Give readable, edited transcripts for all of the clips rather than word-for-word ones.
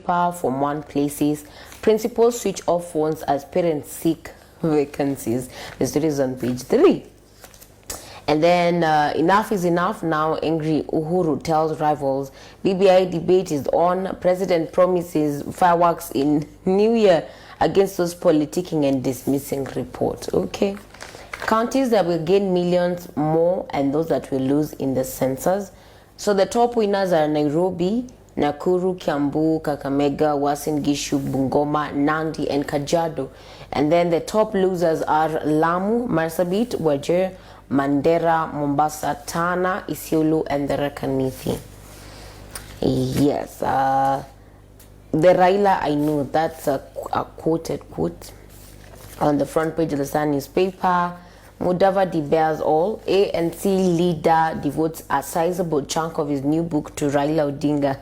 newspaper from one places. Principals switch off phones as parents seek vacancies. The story is on page 3. And then enough is enough. Now angry Uhuru tells rivals BBI debate is on. President promises fireworks in New Year against those politicking and dismissing report. Okay. Counties that will gain millions more and those that will lose in the census. So the top winners are Nairobi, Nakuru, Kiambu, Kakamega, Uasin Gishu, Bungoma, Nandi, and Kajiado. And then the top losers are Lamu, Marsabit, Wajir, Mandera, Mombasa, Tana, Isiolo, and the Rakanithi. Yes, the Raila, I know that's a quoted quote on the front page of the Sun newspaper. Mudavadi bears all. ANC leader devotes a sizable chunk of his new book to Raila Odinga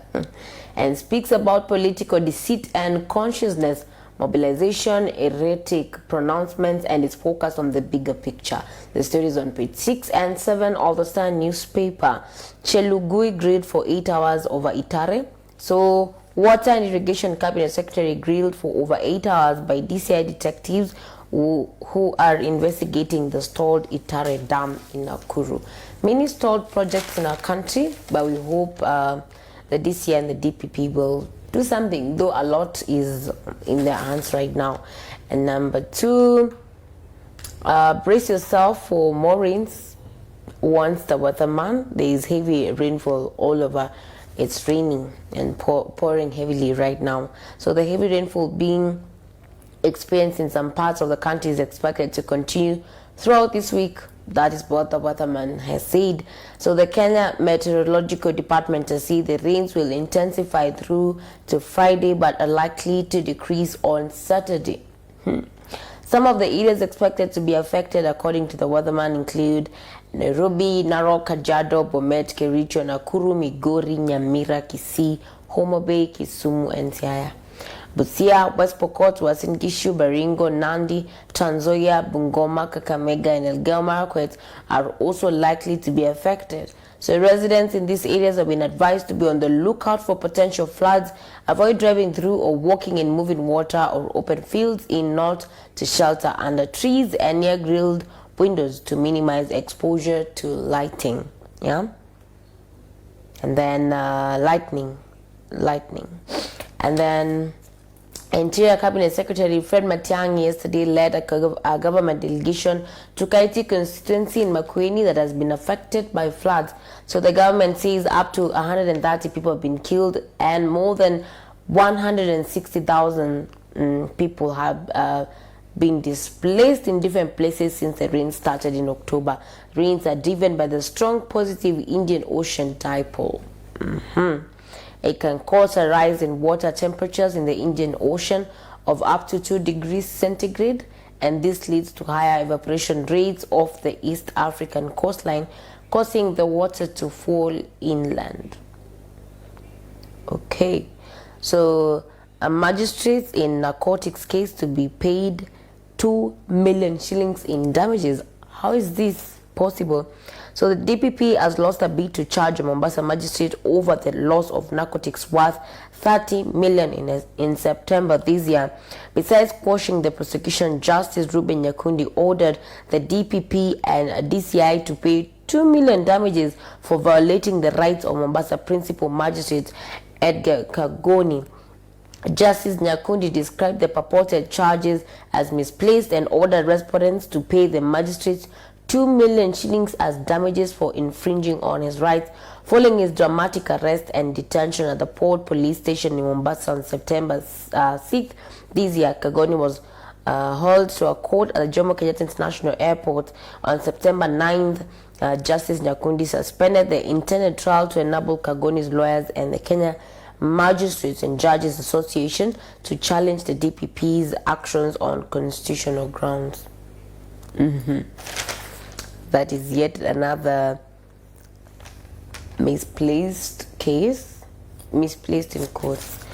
and speaks about political deceit and consciousness, mobilization, erratic pronouncements, and is focused on the bigger picture. The story is on page 6 and 7 of the Sun newspaper. Chelugui grilled for 8 hours over Itare. So, Water and Irrigation Cabinet Secretary grilled for over 8 hours by DCI detectives who are investigating the stalled Itare Dam in Nakuru. Many stalled projects in our country, but we hope the DCI and the DPP will do something, though a lot is in their hands right now. And number 2, brace yourself for more rains. Once the weatherman, there is heavy rainfall all over. It's raining and pouring heavily right now. So the heavy rainfall being experienced in some parts of the country is expected to continue throughout this week. That is what the weatherman has said. So the Kenya Meteorological Department has said the rains will intensify through to Friday but are likely to decrease on Saturday. Some of the areas expected to be affected according to the weatherman include Nairobi, Narok, Kajiado, Bomet, Kericho, Nakuru, Migori, Nyamira, Kisii, Homa Bay, Kisumu, and Siaya. Busia, West Pokot, Uasin Gishu, Baringo, Nandi, Trans Nzoia, Bungoma, Kakamega, and Elgeyo Marakwet are also likely to be affected. So residents in these areas have been advised to be on the lookout for potential floods, avoid driving through or walking in moving water or open fields, in not to shelter under trees and near grilled windows to minimize exposure to lighting. Yeah. And then lightning. And then Interior Cabinet Secretary Fred Matiang'i yesterday led a government delegation to Kaiti constituency in Makueni that has been affected by floods. So the government says up to 130 people have been killed and more than 160,000 people have been displaced in different places since the rain started in October. Rains are driven by the strong positive Indian Ocean dipole. It can cause a rise in water temperatures in the Indian Ocean of up to 2 degrees centigrade, and this leads to higher evaporation rates off the East African coastline, causing the water to fall inland. Okay, so a magistrate in narcotics case to be paid 2 million shillings in damages. How is this possible? So the DPP has lost a bid to charge a Mombasa magistrate over the loss of narcotics worth 30 million in September this year. Besides quashing the prosecution, Justice Ruben Nyakundi ordered the DPP and DCI to pay 2 million damages for violating the rights of Mombasa Principal Magistrate Edgar Kagoni. Justice Nyakundi described the purported charges as misplaced and ordered respondents to pay the magistrate 2 million shillings as damages for infringing on his rights following his dramatic arrest and detention at the Port Police Station in Mombasa on September 6th this year. Kagoni was hauled to a court at the Jomo Kenyatta International Airport on September 9th. Justice Nyakundi suspended the intended trial to enable Kagoni's lawyers and the Kenya Magistrates and Judges Association to challenge the DPP's actions on constitutional grounds. That is yet another misplaced case, misplaced in quotes.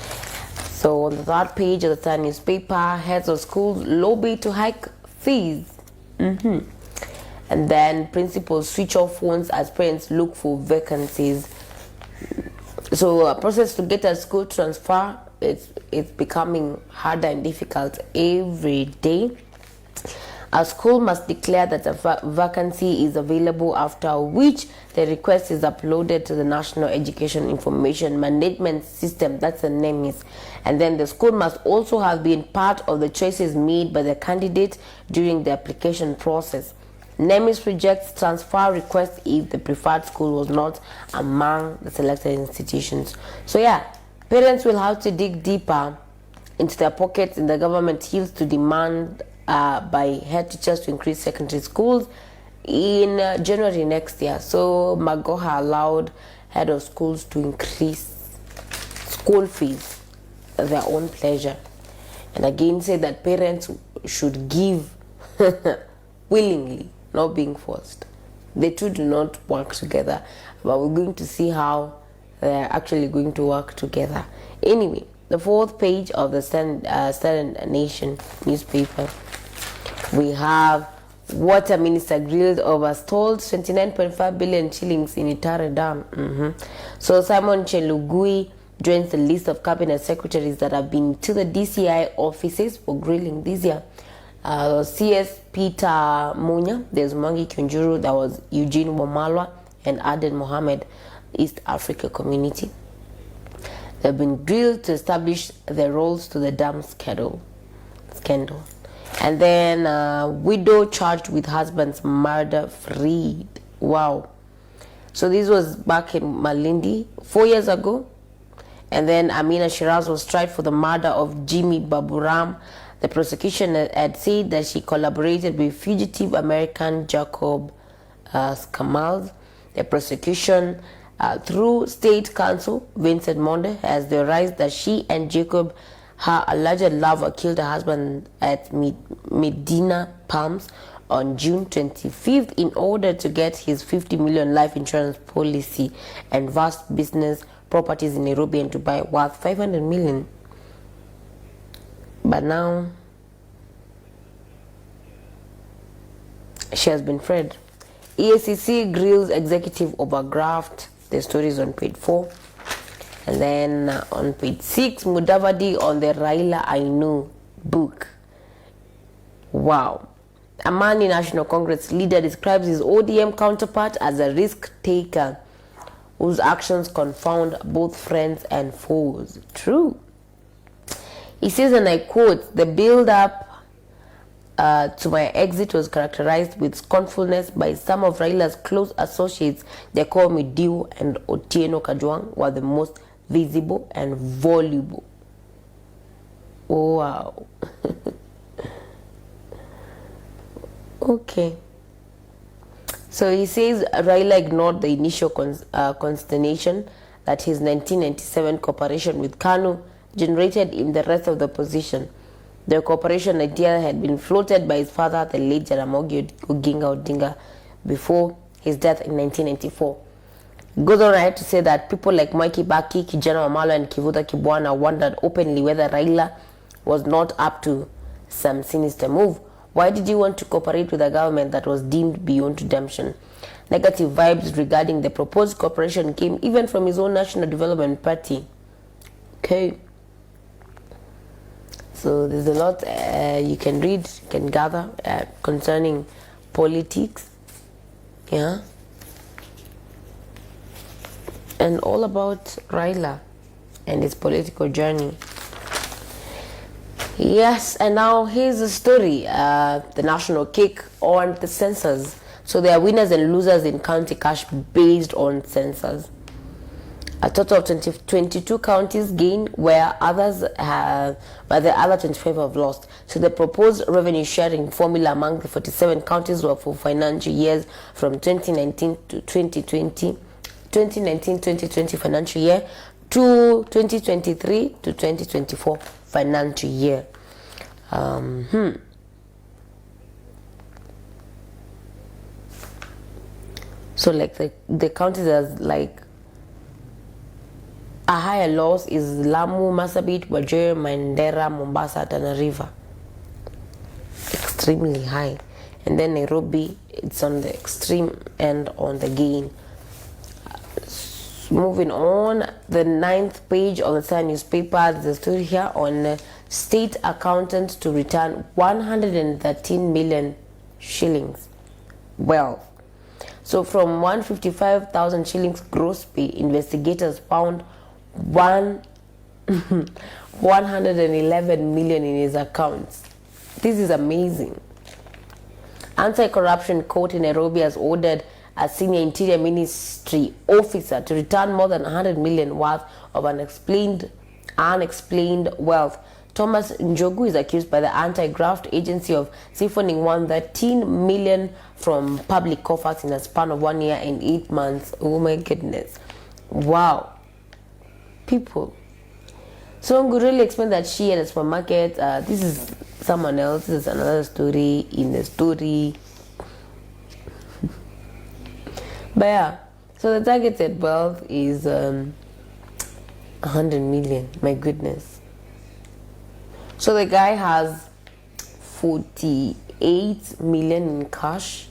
So on the third page of the Sun newspaper, heads of schools lobby to hike fees. And then principals switch off phones as parents look for vacancies. So a process to get a school transfer it's becoming harder and difficult every day. A school must declare that a vacancy is available, after which the request is uploaded to the National Education Information Management System, that's the NEMIS, and then the school must also have been part of the choices made by the candidate during the application process. NEMIS rejects transfer requests if the preferred school was not among the selected institutions. So yeah, parents will have to dig deeper into their pockets in the government hills to demand by head teachers to increase secondary schools in January next year. So Magoha allowed head of schools to increase school fees at their own pleasure, and again said that parents should give willingly, not being forced. The two do not work together, but we're going to see how they're actually going to work together. Anyway, the fourth page of the Standard Nation newspaper, we have Water Minister grilled over stalled 29.5 billion shillings in Itare Dam. So Simon Chelugui joins the list of cabinet secretaries that have been to the DCI offices for grilling this year. CS Peter Munya, there's Mangi Kunjuru, that was Eugene Wamalwa, and Aden Mohammed, East Africa Community. They've been grilled to establish their roles to the dam scandal. And then widow charged with husband's murder freed. Wow. So this was back in Malindi 4 years ago. And then Amina Shiraz was tried for the murder of Jimmy Baburam. The prosecution had said that she collaborated with fugitive American Jacob Skamals. The prosecution, through State Counsel Vincent Monde, has theorized that she and Jacob, her alleged lover, killed her husband at Medina Palms on June 25th in order to get his 50 million life insurance policy and vast business properties in Nairobi and Dubai worth 500 million. But now she has been freed. EACC grills executive over graft. The story is on page 4. And then on page 6, Mudavadi on the Raila I Know book. Wow. Amani National Congress leader describes his ODM counterpart as a risk taker whose actions confound both friends and foes. True. He says, and I quote, the build-up to my exit was characterized with scornfulness by some of Raila's close associates. They call me Diu and Otieno Kajwang were the most visible and voluble. Wow. Okay. So he says Raila ignored the initial consternation that his 1997 cooperation with KANU generated in the rest of the opposition. The cooperation idea had been floated by his father, the late Jaramogi Oginga Odinga, before his death in 1994. It goes on ahead to say that people like Mwai Kibaki, Kijana Wamalwa, and Kivuta Kibwana wondered openly whether Raila was not up to some sinister move. Why did he want to cooperate with a government that was deemed beyond redemption? Negative vibes regarding the proposed cooperation came even from his own National Development Party. Okay. So there's a lot you can read, you can gather concerning politics. Yeah. And all about Raila and his political journey. Yes, and now here's the story. The national cake on the census. So there are winners and losers in county cash based on census. A total of 22 counties gain, where others have, but the other 25 have lost. So the proposed revenue sharing formula among the 47 counties were for financial years from 2019 to 2020, 2019-2020 financial year to 2023 to 2024 financial year. So like the counties as like a higher loss is Lamu, Marsabit, Wajir, Mandera, Mombasa, Tana River. Extremely high. And then Nairobi, it's on the extreme end on the gain. Moving on, the 9th page of the Sun newspaper, there's a story here on state accountants to return 113 million shillings wealth. So from 155,000 shillings gross pay, investigators found 111 million in his accounts. This is amazing. Anti-corruption court in Nairobi has ordered a senior interior ministry officer to return more than 100 million worth of unexplained wealth. Thomas Njogu is accused by the anti-graft agency of siphoning 113 million from public coffers in a span of 1 year and 8 months. Oh my goodness. Wow. People. So I'm going to really explain that she at a supermarket. This is someone else. This is another story in the story. But yeah, so the targeted wealth is 100 million. My goodness. So the guy has 48 million in cash,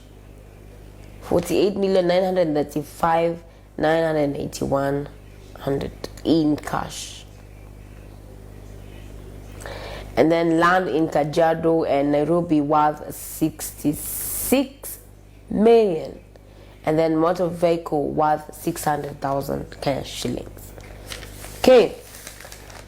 48,935,981 in cash. And then land in Kajiado and Nairobi worth 66 million. And then motor vehicle worth 600,000 cash shillings. Okay,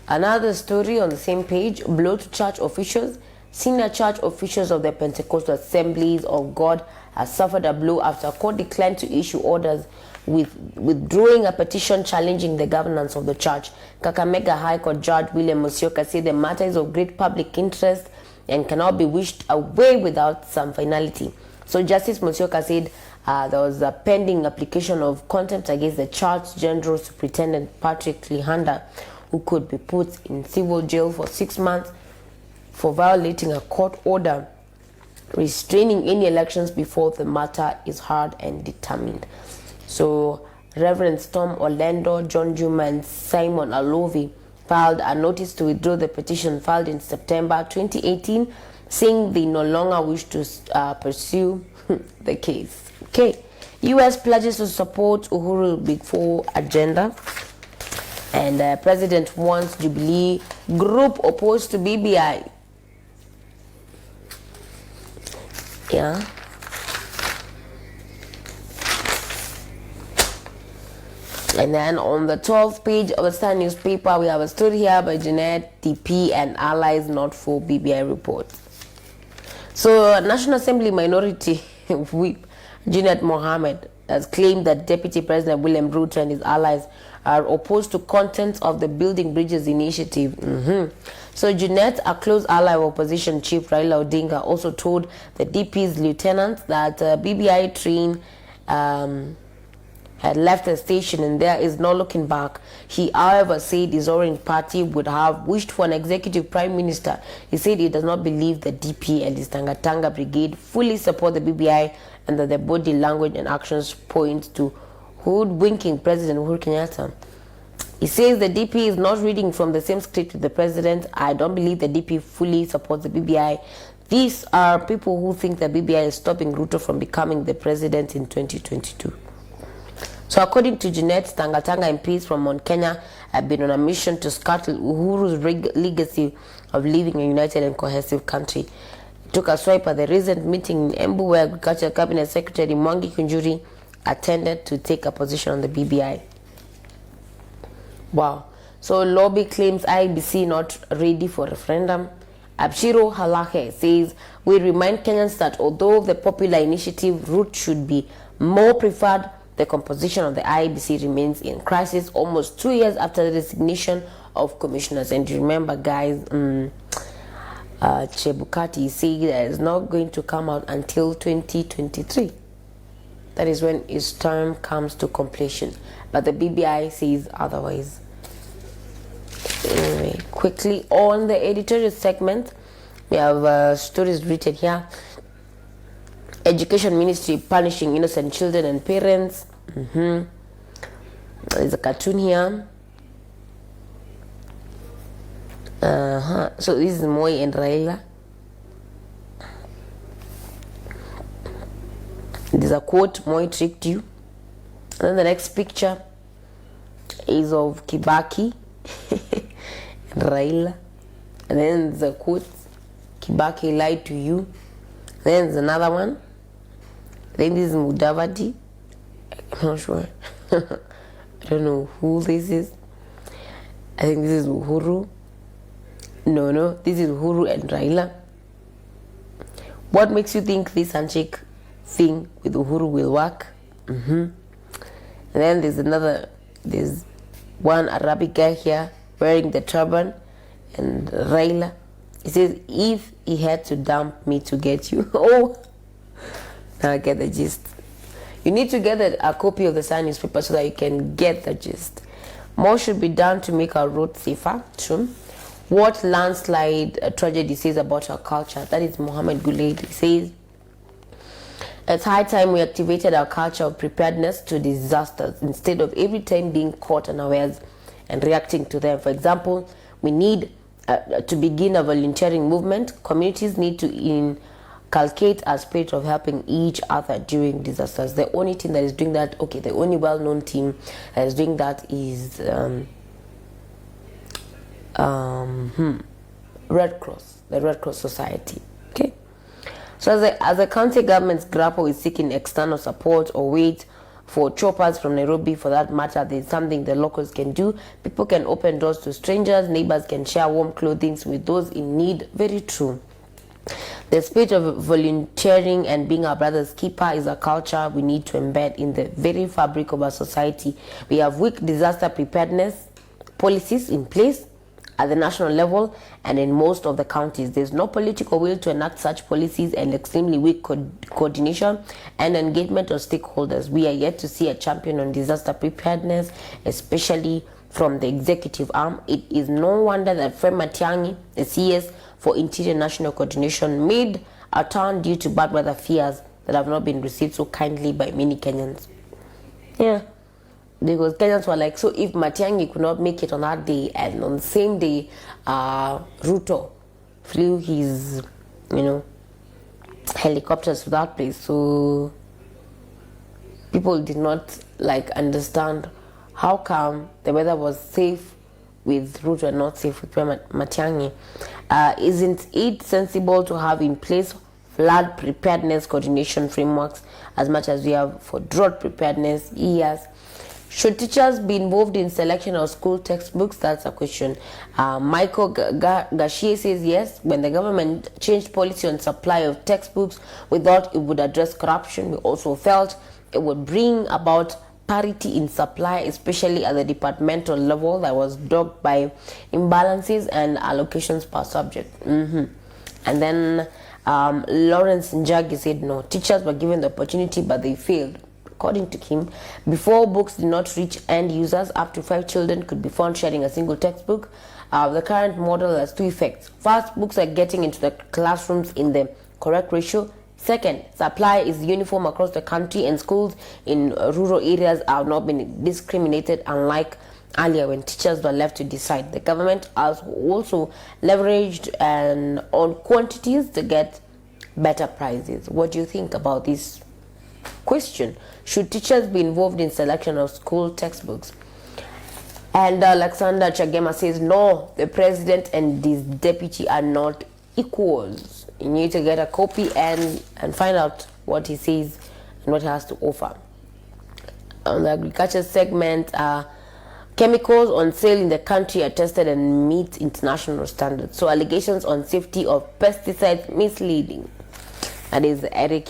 another story on the same page. Blow to church officials. Senior church officials of the Pentecostal Assemblies of God have suffered a blow after court declined to issue orders withdrawing a petition challenging the governance of the church. Kakamega High Court Judge William Musyoka said the matter is of great public interest and cannot be wished away without some finality. So Justice Musyoka said there was a pending application of contempt against the Church General Superintendent Patrick Lihanda, who could be put in civil jail for 6 months for violating a court order restraining any elections before the matter is heard and determined. So Reverend Tom Orlando, John Juma, and Simon Alovi filed a notice to withdraw the petition filed in September 2018, saying they no longer wish to pursue the case. Okay, U.S. pledges to support Uhuru Big Four agenda, and President wants Jubilee group opposed to BBI. Yeah. And then on the 12th page of the Star newspaper, we have a story here by Jeanette TP and allies not for BBI report. So National Assembly Minority Whip Jeanette Mohammed has claimed that Deputy President William Ruto and his allies are opposed to contents of the Building Bridges initiative. So Jeanette, a close ally of opposition chief Raila Odinga, also told the DP's lieutenants that BBI train had left the station and there is no looking back. He, however, said his orange party would have wished for an executive prime minister. He said he does not believe the DP and his Tanga Tanga brigade fully support the BBI and that their body language and actions point to hoodwinking President Uhuru Kenyatta. He says the DP is not reading from the same script with the president. I don't believe the DP fully supports the BBI. These are people who think the BBI is stopping Ruto from becoming the president in 2022. So according to Jeanette, Tanga Tanga MPs from Mount Kenya have been on a mission to scuttle Uhuru's legacy of leaving a united and cohesive country. It took a swipe at the recent meeting in Embu where Agriculture Cabinet Secretary Mwangi Kunjuri attended to take a position on the BBI. Wow. So lobby claims IEBC not ready for referendum. Abshiro Halahe says, we remind Kenyans that although the popular initiative route should be more preferred, the composition of the IEBC remains in crisis almost 2 years after the resignation of commissioners. And remember, guys, Chebukati said that it's not going to come out until 2023. That is when his term comes to completion. But the BBI says otherwise. Anyway, quickly on the editorial segment, we have stories written here. Education Ministry punishing innocent children and parents. There's a cartoon here. So this is Moi and Raila. There's a quote, Moi tricked you. And then the next picture, is of Kibaki and Raila. And then there's a quote, Kibaki lied to you. Then there's another one. I think this is Mudavadi. I'm not sure. I don't know who this is. I think this is Uhuru. No, this is Uhuru and Raila. What makes you think this handshake thing with Uhuru will work? And then there's one Arabic guy here wearing the turban, and Raila. He says, if he had to dump me to get you. Oh, now I get the gist. You need to get a copy of the Sun newspaper so that you can get the gist. More should be done to make our roads safer. True. What landslide tragedy says about our culture? That is Mohammed Gulaid. He says, it's high time we activated our culture of preparedness to disasters instead of every time being caught unawares and reacting to them. For example, we need to begin a volunteering movement. Communities need to inculcate a spirit of helping each other during disasters. The only team that is doing that, the only well-known team that is doing that is Red Cross, the Red Cross Society. Okay. So as the county governments grapple with seeking external support or wait for choppers from Nairobi, for that matter, there's something the locals can do. People can open doors to strangers. Neighbors can share warm clothing with those in need. Very true. The spirit of volunteering and being our brother's keeper is a culture we need to embed in the very fabric of our society. We have weak disaster preparedness policies in place at the national level and in most of the counties. There's no political will to enact such policies and extremely weak coordination and engagement of stakeholders. We are yet to see a champion on disaster preparedness, especially from the executive arm. It is no wonder that Fred Matiang'i, the CS for Interior National Coordination, made a turn due to bad weather fears that have not been received so kindly by many Kenyans. Yeah. Because Kenyans were like, so if Matiang'i could not make it on that day, and on the same day, Ruto flew his, helicopters to that place. So people did not understand how come the weather was safe with Ruto and not safe with Matiang'i. Isn't it sensible to have in place flood preparedness coordination frameworks as much as we have for drought preparedness? Yes. Should teachers be involved in selection of school textbooks? That's a question. Michael Gashie says yes. When the government changed policy on supply of textbooks, we thought it would address corruption. We also felt it would bring about parity in supply, especially at the departmental level that was dogged by imbalances and allocations per subject. And then Lawrence Njagi said no. Teachers were given the opportunity, but they failed. According to him, before books did not reach end users, up to 5 children could be found sharing a single textbook. The current model has 2 effects. First, books are getting into the classrooms in the correct ratio. Second, supply is uniform across the country, and schools in rural areas have not been discriminated, unlike earlier when teachers were left to decide. The government has also leveraged on quantities to get better prices. What do you think about this question? Should teachers be involved in selection of school textbooks? And Alexander Chagema says no, the president and his deputy are not equals. You need to get a copy and find out what he says and what he has to offer. On the agriculture segment, chemicals on sale in the country are tested and meet international standards. So allegations on safety of pesticides misleading. That is Eric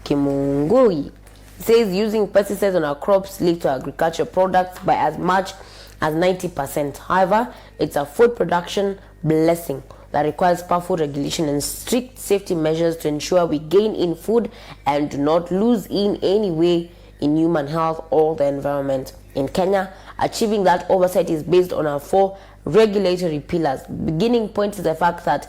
Kimungui. Says using pesticides on our crops lead to agricultural products by as much as 90%. However, it's a food production blessing that requires powerful regulation and strict safety measures to ensure we gain in food and do not lose in any way in human health or the environment. In Kenya, achieving that oversight is based on our 4 regulatory pillars. Beginning point is the fact that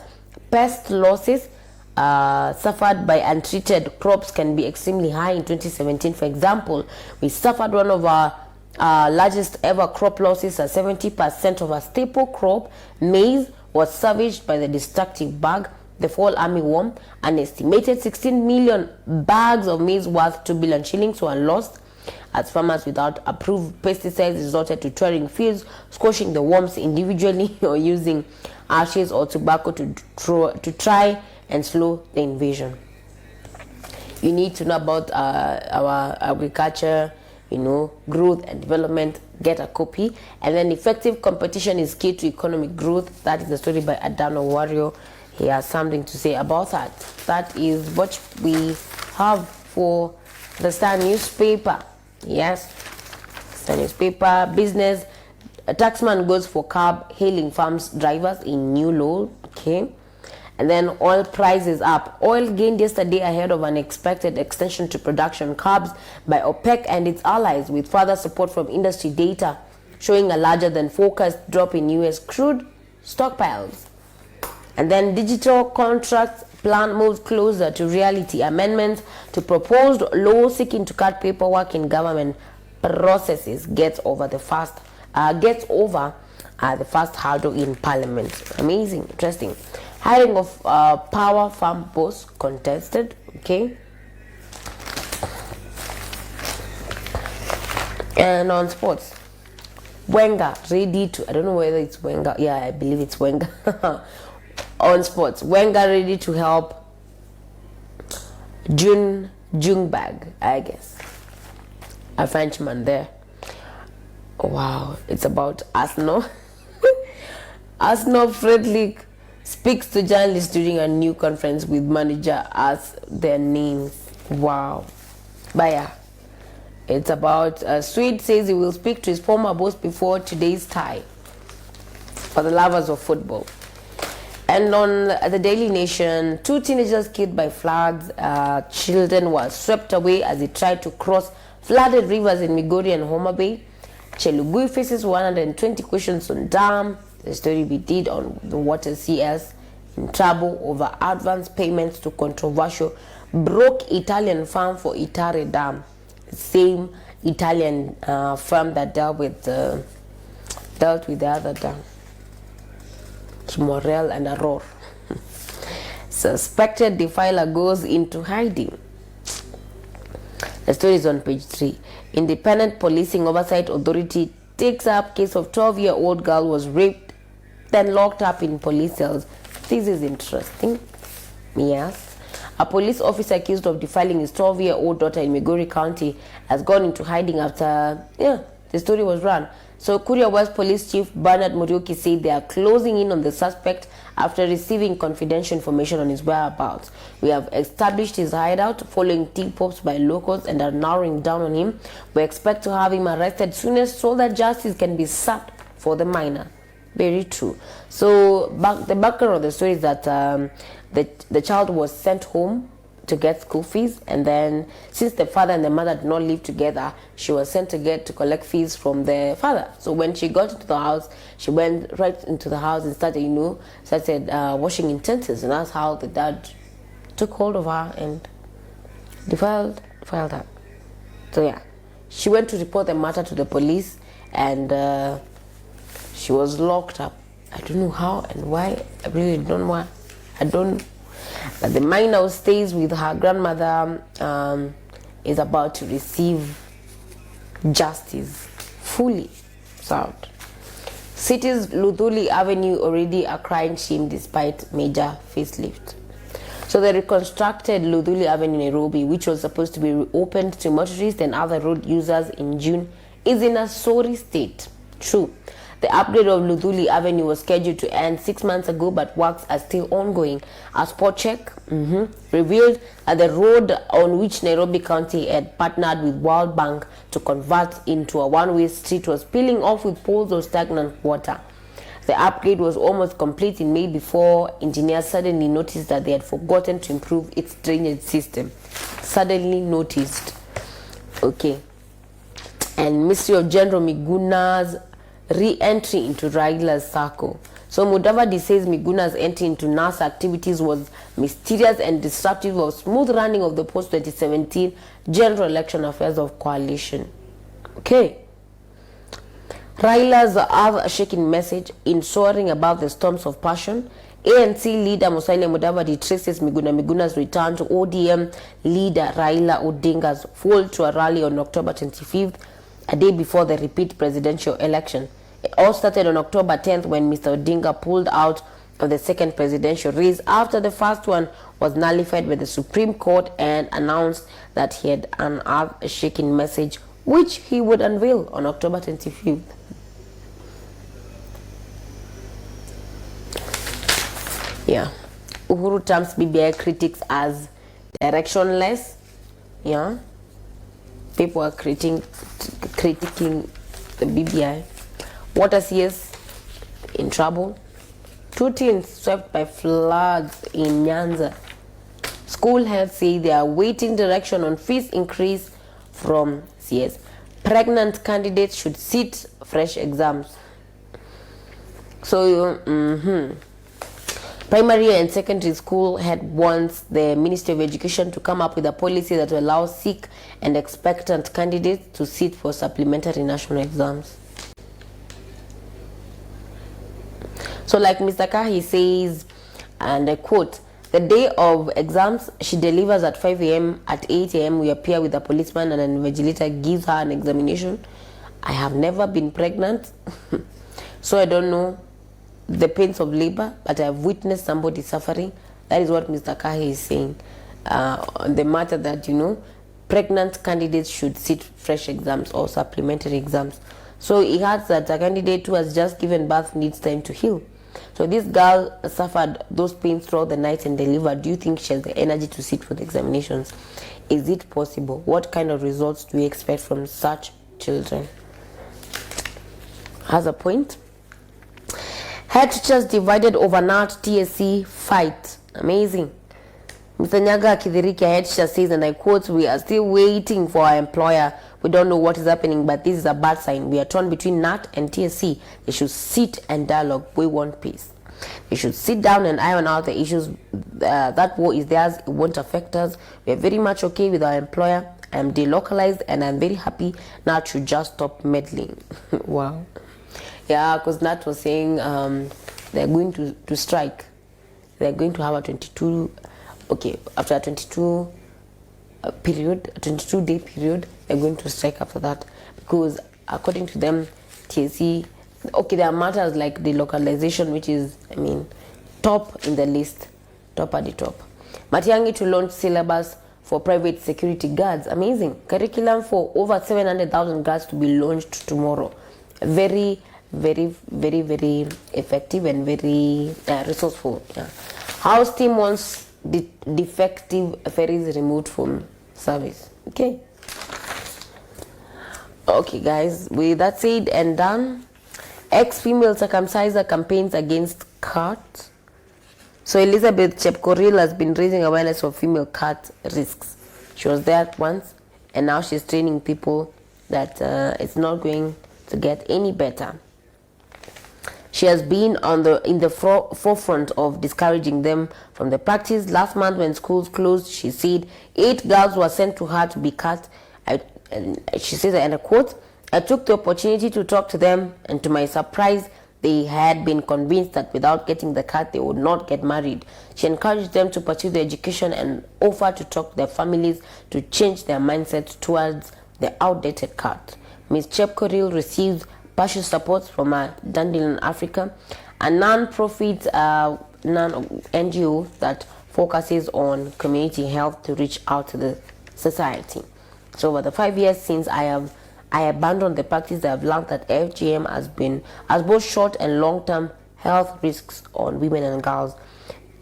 pest losses suffered by untreated crops can be extremely high. In 2017, for example, we suffered one of our largest ever crop losses, as 70% of our staple crop, maize, was savaged by the destructive bug, the fall armyworm. An estimated 16 million bags of maize worth 2 billion shillings were lost. as farmers without approved pesticides resorted to touring fields, squashing the worms individually, or using ashes or tobacco to try and slow the invasion. You need to know about our agriculture, growth and development. Get a copy. And then effective competition is key to economic growth. That is the story by Adano Wario. He has something to say about that. That is what we have for the Star newspaper. Yes, Star newspaper. Business. A taxman goes for cab hailing farms drivers in new law. Okay. And then oil prices up. Oil gained yesterday ahead of an expected extension to production curbs by OPEC and its allies, with further support from industry data showing a larger than forecast drop in U.S. crude stockpiles. And then digital contracts plan moves closer to reality. Amendments to proposed law seeking to cut paperwork in government processes gets over the first hurdle in Parliament. Amazing, interesting. Hiring of power farm boss contested. Okay. And on sports, Wenger ready to, I don't know whether it's Wenger. Yeah, I believe it's Wenger. On sports, Wenger ready to help Jungbag, I guess. A Frenchman there. Wow, it's about Arsenal. Arsenal Frederick speaks to journalists during a new conference with manager as their names. Wow. But yeah, it's about Swede says he will speak to his former boss before today's tie for the lovers of football. And on the Daily Nation, 2 teenagers killed by floods. Children were swept away as they tried to cross flooded rivers in Migori and Homa Bay. Chelugui faces 120 questions on dam. The story we did on the water CS in trouble over advance payments to controversial broke Italian firm for Itare Dam. The same Italian firm that dealt with the other dam. Morel and Aurora. Suspected defiler goes into hiding. The story is on page 3. Independent Policing Oversight Authority takes up case of 12-year-old girl was raped, then locked up in police cells. This is interesting. Yes. A police officer accused of defiling his 12-year-old daughter in Migori County has gone into hiding after, the story was run. So Kuria West Police Chief Bernard Muriuki said they are closing in on the suspect after receiving confidential information on his whereabouts. We have established his hideout following tip-offs by locals and are narrowing down on him. We expect to have him arrested soon so that justice can be served for the minor. Very true. So the background of the story is that the child was sent home to get school fees, and then since the father and the mother did not live together, she was sent to collect fees from the father. So when she got into the house, she went right into the house and started washing utensils, and that's how the dad took hold of her and defiled her. So yeah, she went to report the matter to the police, and she was locked up. I don't know how and why. I really don't know. But the minor stays with her grandmother, is about to receive justice fully served. City's Luthuli Avenue already a crying shame despite major facelift. So the reconstructed Luthuli Avenue, Nairobi, which was supposed to be reopened to motorists and other road users in June, is in a sorry state. True. The upgrade of Luthuli Avenue was scheduled to end 6 months ago, but works are still ongoing. A spot check revealed that the road on which Nairobi County had partnered with World Bank to convert into a one-way street was peeling off with pools of stagnant water. The upgrade was almost complete in May before engineers suddenly noticed that they had forgotten to improve its drainage system. Suddenly noticed. Okay. And Ministry of General Miguna's re-entry into Raila's circle. So Mudavadi says Miguna's entry into NASA activities was mysterious and disruptive of smooth running of the post-2017 general election affairs of coalition. Okay. Raila's earth-shaking message in soaring above the storms of passion. ANC leader Musalia Mudavadi traces Miguna's return to ODM leader Raila Odinga's fall to a rally on October 25th, a day before the repeat presidential election. It all started on October 10th when Mr. Odinga pulled out of the second presidential race after the first one was nullified by the Supreme Court and announced that he had an earth-shaking message which he would unveil on October 25th. Yeah, Uhuru terms BBI critics as directionless. Yeah, people are critiquing the BBI. Water CS in trouble. 2 teens swept by floods in Nyanza. School health say they are waiting direction on fees increase from CS. Pregnant candidates should sit fresh exams. So, primary and secondary school had wants the Ministry of Education to come up with a policy that will allow sick and expectant candidates to sit for supplementary national exams. So like Mr. Kahi says, and I quote, the day of exams, she delivers at 5 a.m. At 8 a.m. we appear with a policeman and an invigilator gives her an examination. I have never been pregnant, so I don't know the pains of labor, but I have witnessed somebody suffering. That is what Mr. Kahi is saying on the matter that, pregnant candidates should sit fresh exams or supplementary exams. So he adds that a candidate who has just given birth needs time to heal. So this girl suffered those pains throughout the night and delivered. Do you think she has the energy to sit for the examinations? Is it possible? What kind of results do we expect from such children? Has a point. Head teachers divided over NAT TSC fight. Amazing. Mr. Nyaga Kidhiriki, head teacher, says, and I quote, we are still waiting for our employer. We don't know what is happening, but this is a bad sign. We are torn between NAT and TSC. They should sit and dialogue. We want peace. They should sit down and iron out the issues. That war is theirs. It won't affect us. We are very much okay with our employer. I am delocalized and I'm very happy. NAT should just stop meddling. Wow. Yeah, because NAT was saying they're going to strike. They're going to have a 22, after a 22 period, a 22-day period, they're going to strike after that. Because according to them, TSC, there are matters like the localization, which is, top in the list, top at the top. Matiang'i to launch syllabus for private security guards. Amazing. Curriculum for over 700,000 guards to be launched tomorrow. Very, very, very, very effective and very resourceful. Yeah. House team wants defective ferries removed from service. Okay, guys, with that said and done, ex-female circumciser campaigns against cat. So Elizabeth Chepkoril has been raising awareness of female cat risks. She was there once and now she's training people that it's not going to get any better. She has been in the forefront of discouraging them from the practice. Last month when schools closed, she said 8 girls were sent to her to be cut. And she says, and I quote, I took the opportunity to talk to them, and to my surprise, they had been convinced that without getting the cut, they would not get married. She encouraged them to pursue their education and offered to talk to their families to change their mindset towards the outdated cut. Ms. Chepkoril received partial support from Dandelion Africa, a non-profit NGO that focuses on community health to reach out to the society. So over the 5 years since I abandoned the practice, I have learned that FGM has both short and long-term health risks on women and girls.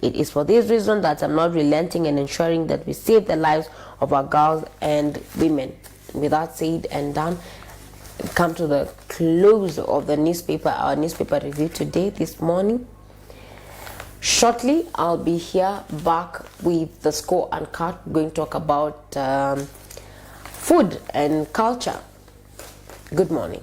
It is for this reason that I'm not relenting and ensuring that we save the lives of our girls and women. With that said and done, come to the close of the our newspaper review today, this morning. Shortly, I'll be here back with the score and cut. We're going to talk about food and culture. Good morning.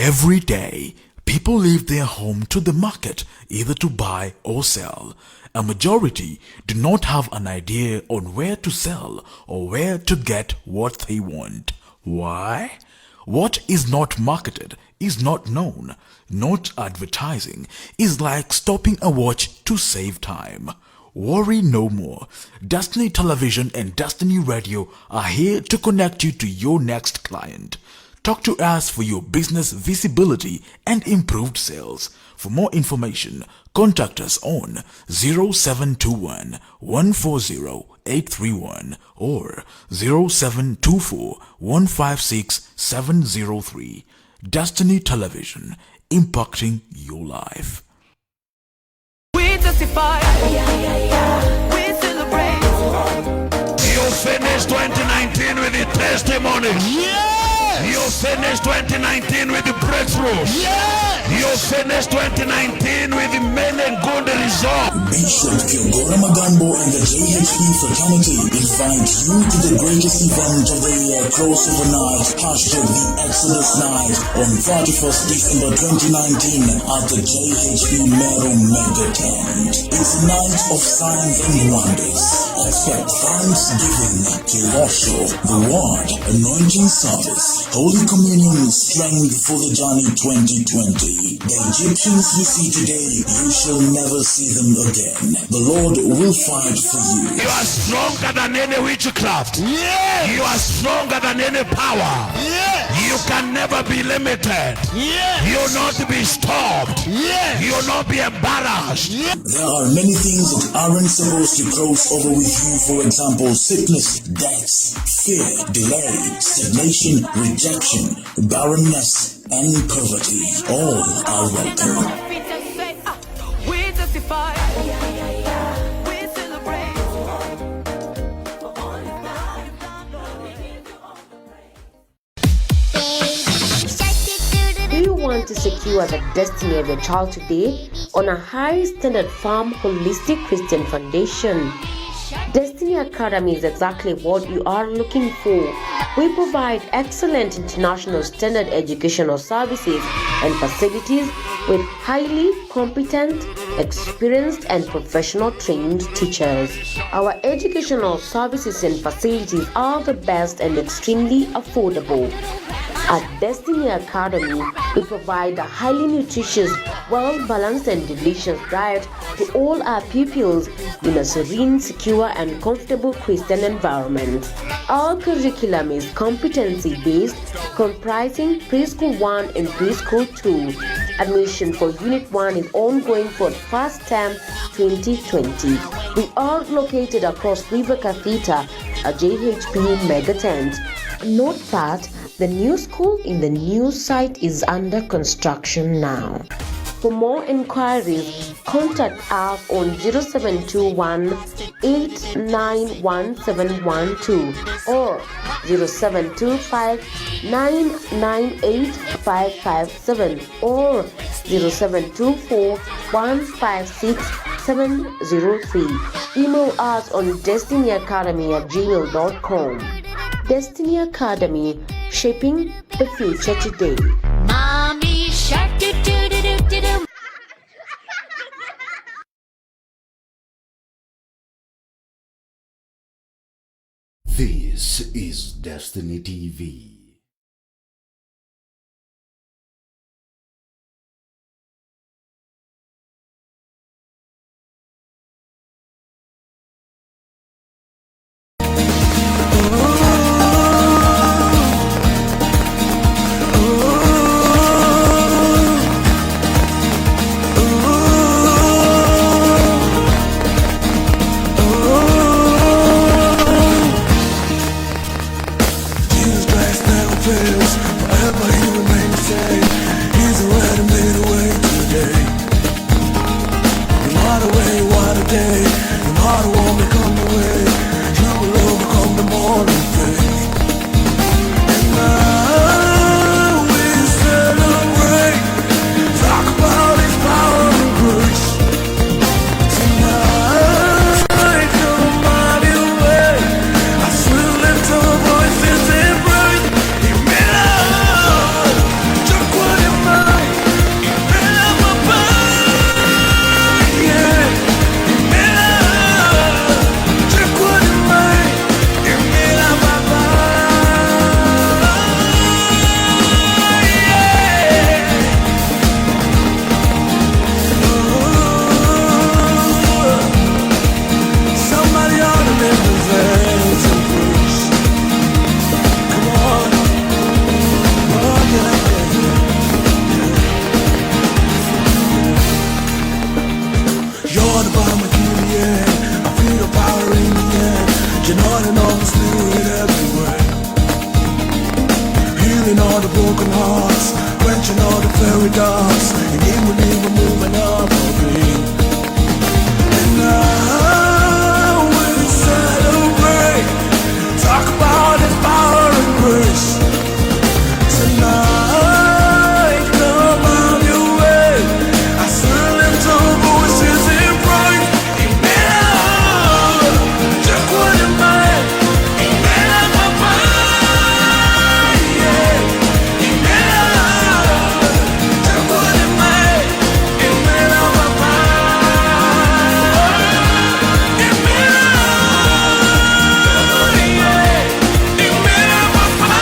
Every day, people leave their home to the market either to buy or sell. A majority do not have an idea on where to sell or where to get what they want. Why? What is not marketed is not known. Not advertising is like stopping a watch to save time. Worry no more. Destiny Television and Destiny Radio are here to connect you to your next client. Talk to us for your business visibility and improved sales. For more information, contact us on 0721 140 831 or 0724 156 703. Destiny Television, impacting your life. We testify, we celebrate. You finished 2019 with the testimony. Yes! You finished 2019 with the breakthrough. Yes! You finished 2019 with the main and good result. Bishop Kilgore Magambo and the JHP fraternity invite you to the greatest event of the year, crossover night, hashtag the Exodus night, on 31st December 2019 at the JHP Meru Mega Tent. It's a night of signs and wonders. Expect thanksgiving, Kirosho, the word, anointing service, Holy Communion, strength for the journey 2020. The Egyptians you see today, you shall never see them again. The Lord will fight for you. You are stronger than any witchcraft. Yes! You are stronger than any power. Yes! You can never be limited. Yes! You'll not be stopped. Yes! You'll not be embarrassed. Yes! There are many things that aren't supposed to cross over with you. For example, sickness, deaths, fear, delay, stagnation, rejection, barrenness, and poverty. All are welcome. We testify, we celebrate. Do you want to secure the destiny of your child today on a high standard farm holistic Christian foundation? Destiny Academy is exactly what you are looking for. We provide excellent international standard educational services and facilities with highly competent, experienced and professional trained teachers. Our educational services and facilities are the best and extremely affordable. At Destiny Academy, we provide a highly nutritious, well-balanced and delicious diet to all our pupils in a serene, secure and comfortable Christian environment. Our curriculum is competency-based, comprising Preschool 1 and Preschool 2. Admission for Unit 1 is ongoing for the first term 2020. We are located across River Cathedral, a JHP mega tent. Note that the new school in the new site is under construction now. For more inquiries, contact us on 0721 891712 or 0725 998 557 or 0724 156 703. Email us on destinyacademy@gmail.com. Destiny Academy, shaping the future today. Mommy shark do do do do do do. This is Destiny TV. Jesus Christ. You're not an arm's spirit everywhere. Healing all the broken hearts, quenching all the fairy dust, and even moving up for me. And now we celebrate, talk about His power and grace. Tonight, come out your way. I still lift our voices in pride. Amen. Just what am I? Amen. Papa. Yeah. Amen. Just what am I? Amen. Papa. Amen. Yeah. Amen. Papa.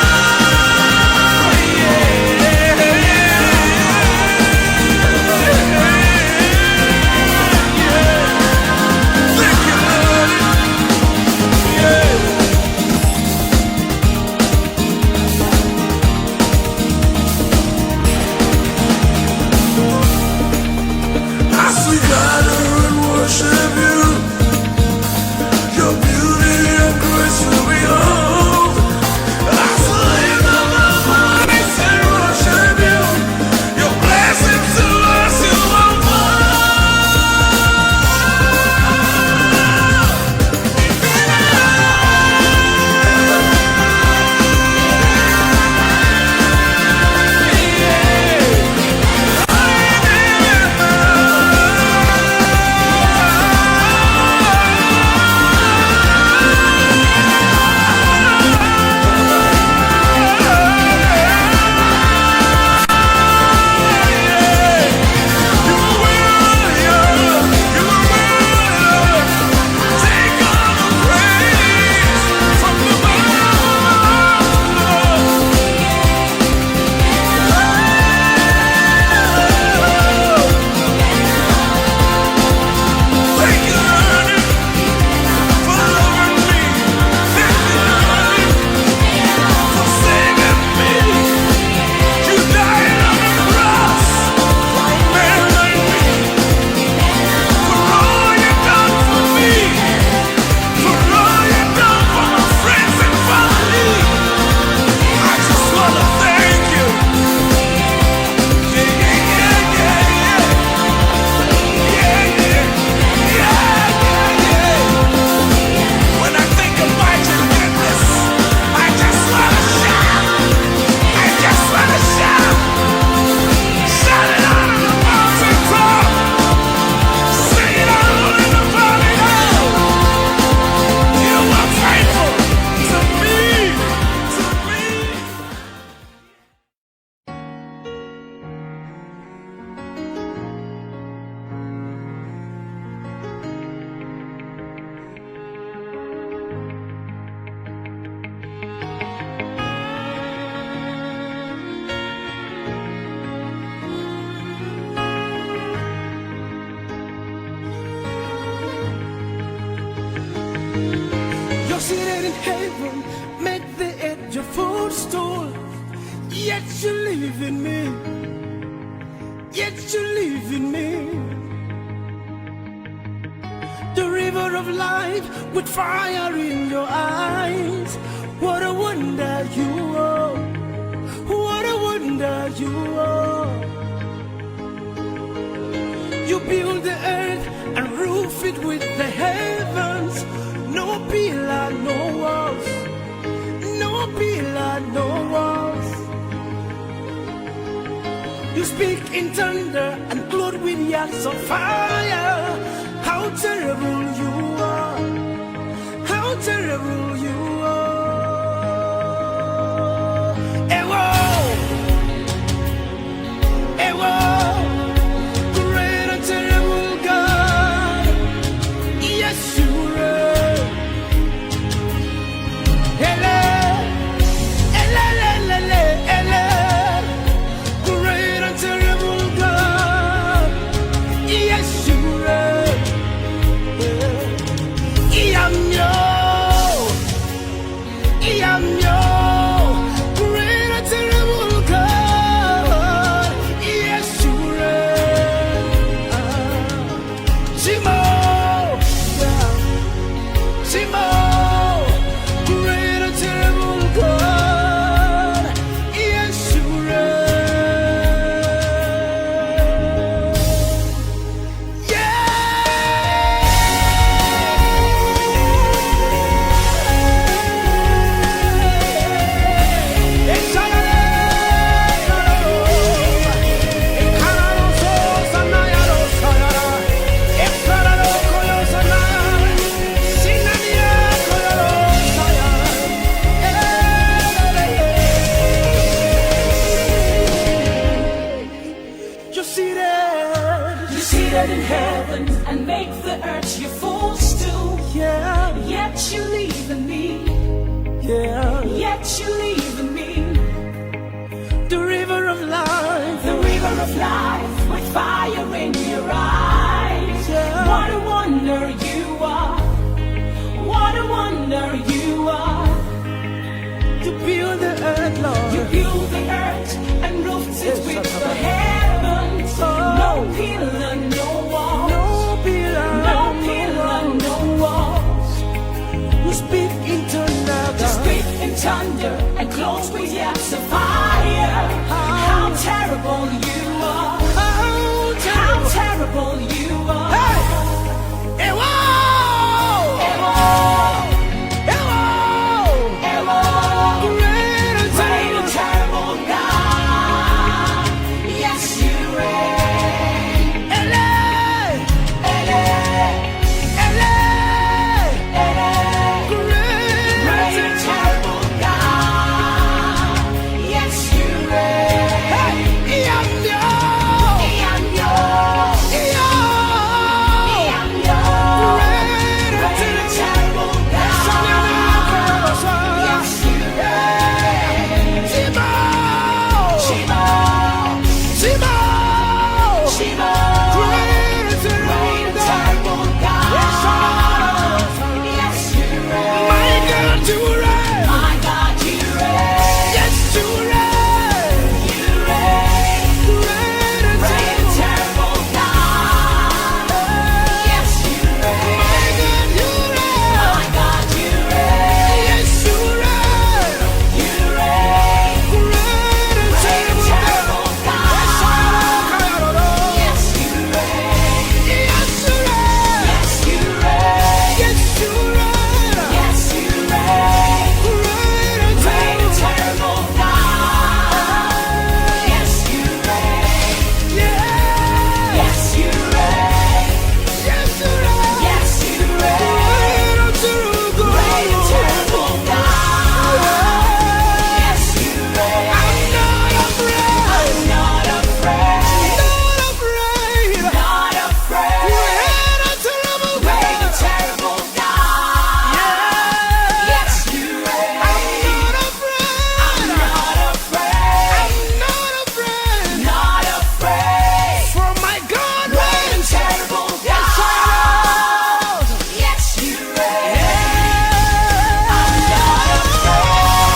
As we gather and worship you, your beauty and grace will behold. As we lift up our voice and worship you, your blessings to us you You're seated in heaven, make the earth your footstool. Yet you live in me, yet you live in me. The river of life with fire in your eyes. What a wonder you are, what a wonder you are. You build the earth and roof it with the heavens. No pillar, no walls. No pillar, no walls. You speak in thunder and clothed with yards of fire. How terrible you are. How terrible you are. Ewo, Ewo, great and terrible God. Yes, you are. Ele, ele, ele, ele, ele, great and terrible God. Yes, you are. Iamyo, Iamyo, great and terrible God. Yes, you are. Shimo, yeah. Shimo. Yet you leaving me. Yeah. Yet you leaving me. The river of life. The river of life with fire in your eyes. Yeah. What a wonder you are. What a wonder you are. You build the earth, Lord. You build the earth and roofed it with the heavens. No pillar, no wall. No pillar, No pillar, no walls. You speak into thunder. You speak in thunder and close with yaps of fire. How terrible you are. How terrible you are. Hey! Ewo! Ewo, Ewo! Ewo, Great and great and terrible God. Yes, you reign. Ele! Ele, Ele! Ele, Great great and terrible God. Yes, you reign. Hey! Iamio! Iamyo, Iyo! Iamyo, great and terrible God. Yes, you reign. Shimo! Shiva, Shimo! Shiva, Great and great and terrible terrible God. Yes, you reign. My God, you reign! My God, you reign. Yes, you reign! You reign. Great and Great and terrible. terrible God. Yes, you reign. My God, you reign! My God, you reign. Yes, you reign! You reign. Great and Great and terrible. terrible God. Yes, you reign. Yes, you reign! Yes, you reign. Yes, you reign! Yes, you reign. Great and Great and terrible. terrible God. Yes, you reign. Yeah! Yes, you reign. Yes, you reign! Yes, you reign. Great and terrible. Great and terrible God. Yes, you reign. I'm not afraid. I'm not afraid. Not afraid. Not afraid. Great and terrible. Great and terrible God. Yes, you reign. I'm not afraid. I'm not afraid. I'm not afraid. Not afraid. For my God Great reigns. and terrible God. Yes, you reign. I'm not afraid.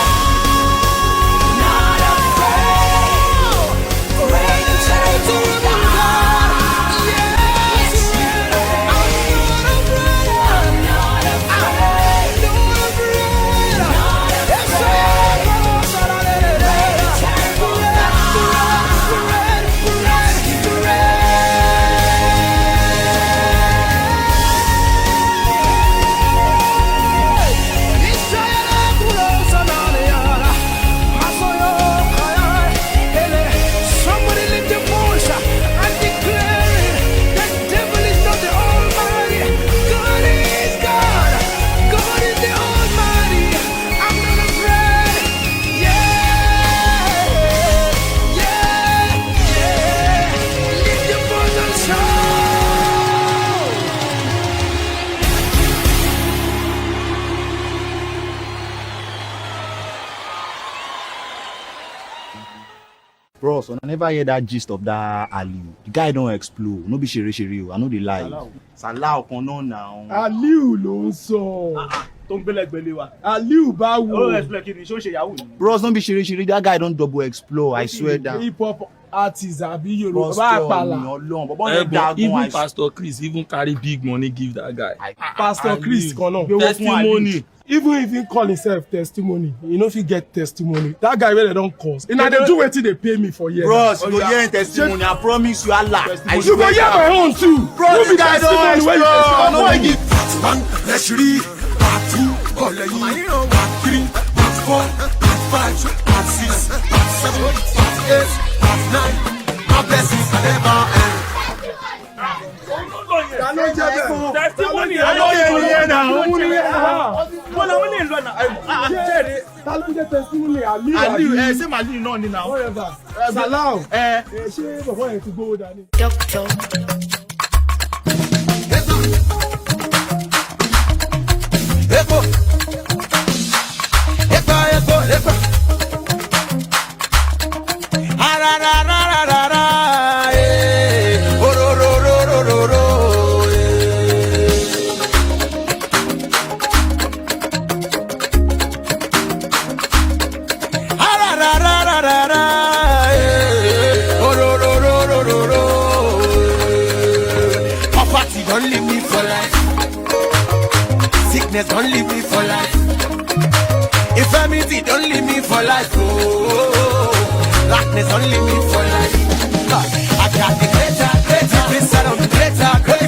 Not afraid. Great and terrible God. Yes, you reign. I'm not afraid. Not afraid. Great and terrible Somebody lift your voice and declare it. The devil is not the Almighty. God is God. God is the Almighty. I'm not afraid. Yeah, yeah, yeah. Lift your voice and shout. Bros, I never hear that gist of that Aliu. The guy don't explode. No be shere. I know the lie. Salah kan náà now. Aliu ló ń sọ. tó ń gbélẹ̀gbẹ̀lẹ̀ wa. Aliu bá wò. ó explain kí ni ṣó ṣe yahoo ni. Bros, don't be shere. That guy don't double explode. I swear down. Hip hop artist àbí Yorùbá àpàlà. Even Pastor Chris even carry big money give that guy. Pastor Chris kan náà. Testimony. Even if he call himself testimony, you know if he get testimony. That guy wey dem don cause. Una dey do wetin dey pay me for here. Bros, you go hear testimony. I promise you Allah. You go hear my own too. Bros, this guy don't explode. No I give. Part 1, let's read. Part 2, ọ̀lẹ̀ yìí. Part 3, Part 4, Part 5, Part 6, Part 7, Part 8, Part 9. My blessings are never end. testimony Aliu ṣé màlúù náà ni na. Salau ṣé bàbá yẹn ti gbówó dání. Epo Darkness don't leave me for life. Infirmity don't leave me for life. Oh, darkness don't leave me for life. I got the greater, greater, greater, greater.